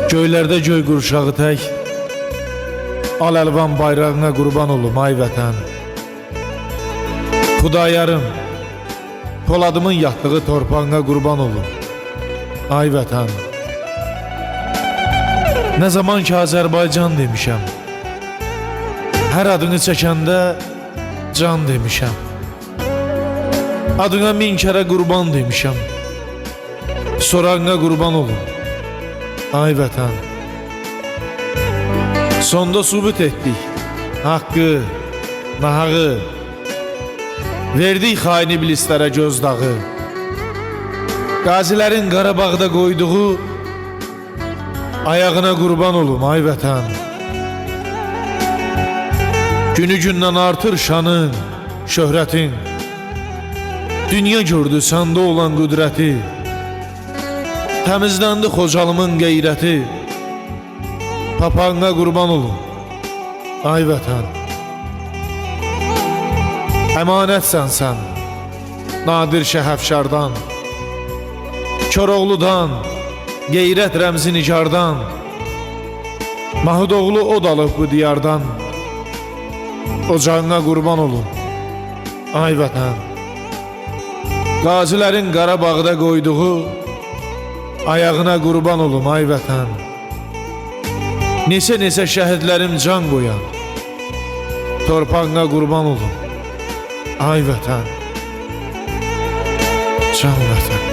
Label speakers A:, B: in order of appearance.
A: Göylərdə göy qurşağı tək, al-əlvan bayrağına qurban olum ay vətən. Xudayarım, Poladımın yatdığı torpağına qurban olum ay vətən. Nə zaman ki Azərbaycan demişəm, hər adını çəkəndə can demişəm. Adına min kərə qurban demişəm, sorağına qurban olum ay vətən. Sonda sübut etdik haqqı, nahağı, verdik xain iblislərə gözdağı. Qazilərin Qarabağda qoyduğu ayağına qurban olum ay vətən. Günü gündən artır şanın, şöhrətin, dünya gördü səndə olan qüdrəti. Təmizləndi Xocalımın qeyrəti, papağına qurban olum ay vətən. Əmanətsən sən Nadir Şəhəfşardan, Koroğludan, qeyrət rəmzi nigardan, Mahudoğlu od alıb bu diyardan. Ocağına qurban olum ay vətən. Qazilərin Qarabağda qoyduğu ayağına qurban olum ay vətən. Neçə şəhidlərim can qoyan, torpağına qurban olum ay vətən. Can vətən.